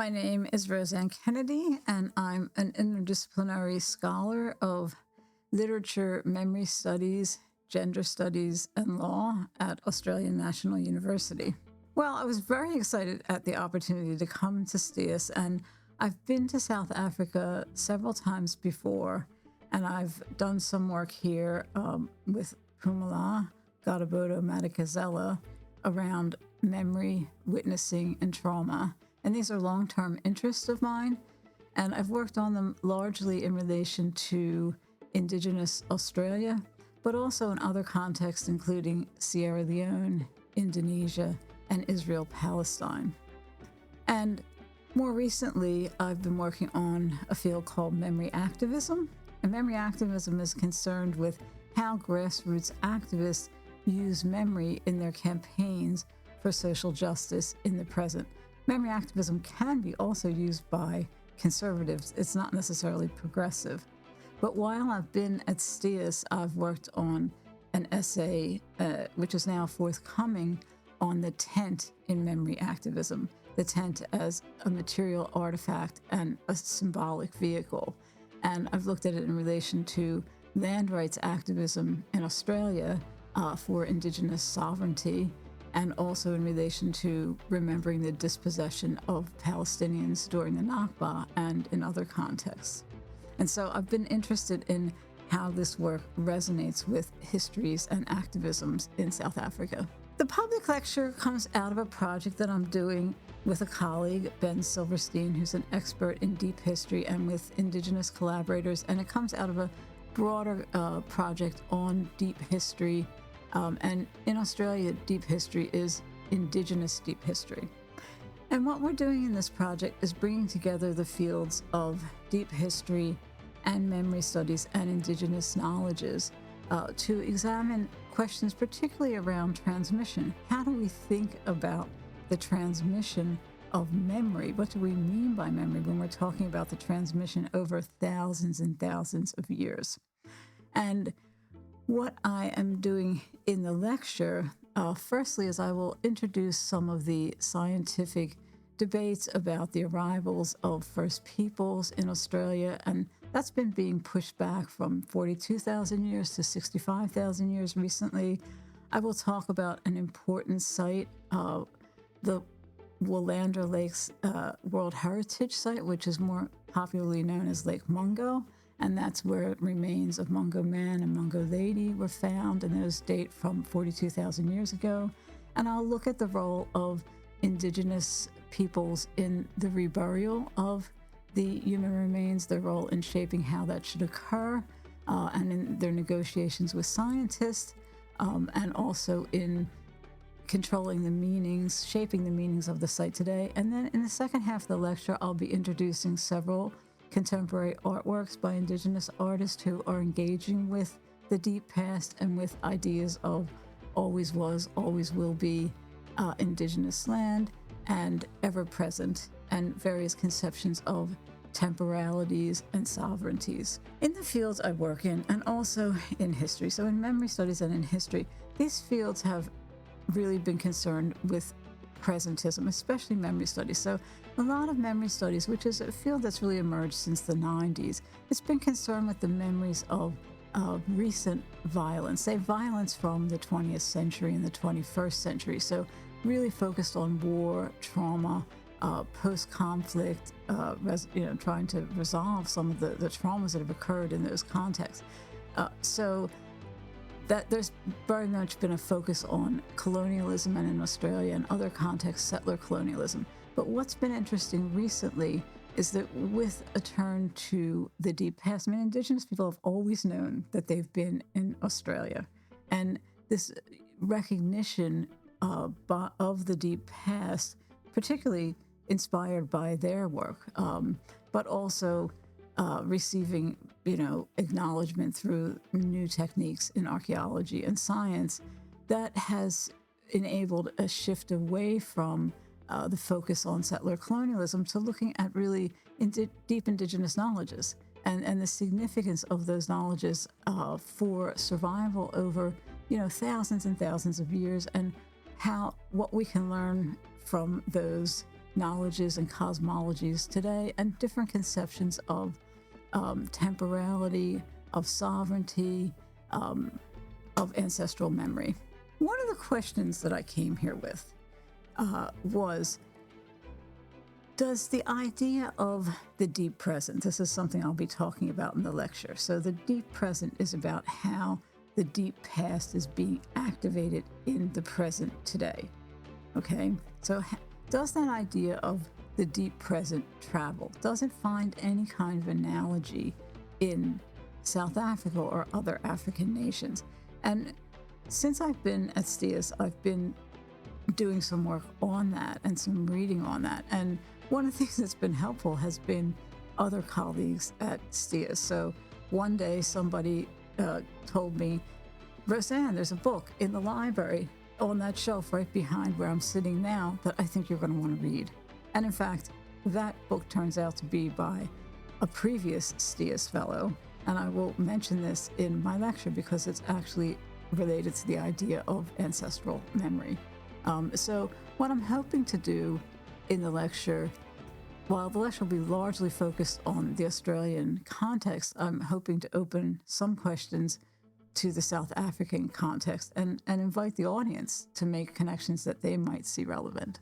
My name is Rosanne Kennedy, and I'm an interdisciplinary scholar of literature, memory studies, gender studies, and law at Australian National University. Well, I was very excited at the opportunity to come to STIAS, and I've been to South Africa several times before, and I've done some work here with Pumala, Gadabodo, Madikizela around memory, witnessing, and trauma. And these are long-term interests of mine, and I've worked on them largely in relation to Indigenous Australia, but also in other contexts, including Sierra Leone, Indonesia, and Israel-Palestine. And more recently, I've been working on a field called memory activism. And memory activism is concerned with how grassroots activists use memory in their campaigns for social justice in the present. Memory activism can be also used by conservatives. It's not necessarily progressive. But while I've been at STIAS, I've worked on an essay, which is now forthcoming, on the tent in memory activism, the tent as a material artifact and a symbolic vehicle. And I've looked at it in relation to land rights activism in Australia for Indigenous sovereignty, and also in relation to remembering the dispossession of Palestinians during the Nakba and in other contexts. And so I've been interested in how this work resonates with histories and activisms in South Africa. The public lecture comes out of a project that I'm doing with a colleague, Ben Silverstein, who's an expert in deep history, and with Indigenous collaborators, and it comes out of a broader project on deep history. And in Australia, deep history is Indigenous deep history. And what we're doing in this project is bringing together the fields of deep history and memory studies and Indigenous knowledges to examine questions particularly around transmission. How do we think about the transmission of memory? What do we mean by memory when we're talking about the transmission over thousands and thousands of years? And what I am doing in the lecture, firstly, is I will introduce some of the scientific debates about the arrivals of First Peoples in Australia, and that's been being pushed back from 42,000 years to 65,000 years recently. I will talk about an important site, the Wallenberg Lakes World Heritage Site, which is more popularly known as Lake Mungo. And that's where remains of Mungo Man and Mungo Lady were found, and those date from 42,000 years ago. And I'll look at the role of Indigenous peoples in the reburial of the human remains, their role in shaping how that should occur, and in their negotiations with scientists, and also in controlling the meanings, shaping the meanings of the site today. And then in the second half of the lecture, I'll be introducing several contemporary artworks by Indigenous artists who are engaging with the deep past and with ideas of always was, always will be Indigenous land, and ever present, and various conceptions of temporalities and sovereignties. In the fields I work in, and also in history, so in memory studies and in history, these fields have really been concerned with presentism, especially memory studies. So a lot of memory studies, which is a field that's really emerged since the 90s, it's been concerned with the memories of recent violence, say violence from the 20th century and the 21st century. So really focused on war, trauma, post-conflict, trying to resolve some of the traumas that have occurred in those contexts. So that there's very much been a focus on colonialism, and in Australia and other contexts, settler colonialism. But what's been interesting recently is that with a turn to the deep past, I mean, Indigenous people have always known that they've been in Australia. And this recognition of the deep past, particularly inspired by their work, but also receiving, acknowledgement through new techniques in archaeology and science, that has enabled a shift away from the focus on settler colonialism to looking at really deep Indigenous knowledges and the significance of those knowledges for survival over, thousands and thousands of years, and what we can learn from those knowledges and cosmologies today, and different conceptions of temporality, of sovereignty, of ancestral memory. One of the questions that I came here with was, does the idea of the deep present, this is something I'll be talking about in the lecture. So the deep present is about how the deep past is being activated in the present today. Okay, so does that idea of the deep present travel? Does it find any kind of analogy in South Africa or other African nations? And since I've been at STIAS, I've been doing some work on that and some reading on that. And one of the things that's been helpful has been other colleagues at STIAS. So one day somebody told me, Rosanne, there's a book in the library on that shelf right behind where I'm sitting now that I think you're going to want to read. And in fact, that book turns out to be by a previous STIAS Fellow. And I will mention this in my lecture because it's actually related to the idea of ancestral memory. So what I'm hoping to do in the lecture, while the lecture will be largely focused on the Australian context, I'm hoping to open some questions to the South African context and invite the audience to make connections that they might see relevant.